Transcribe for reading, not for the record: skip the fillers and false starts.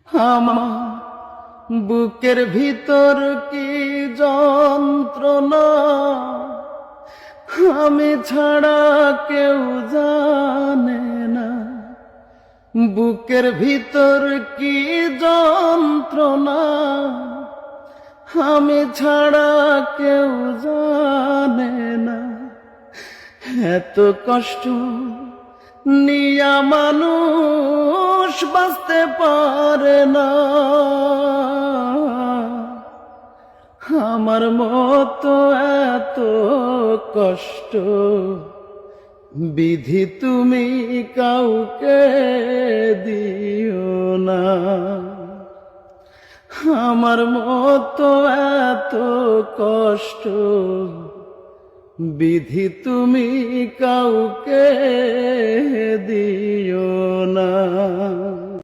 আমার বুকের ভিতর কি যন্ত্রণা, আমি ছাড়া কেউ জানে না। বুকের ভিতর কি যন্ত্রণা, আমি ছাড়া কেউ জানে না। এত কষ্ট নিয়া মানুষ বাঁচতে পারে না। আমার মতো এত কষ্ট বিধি তুমি কাউকে দিও না। আমার মতো এত কষ্ট বিধি তুমি কাউকে দিও না।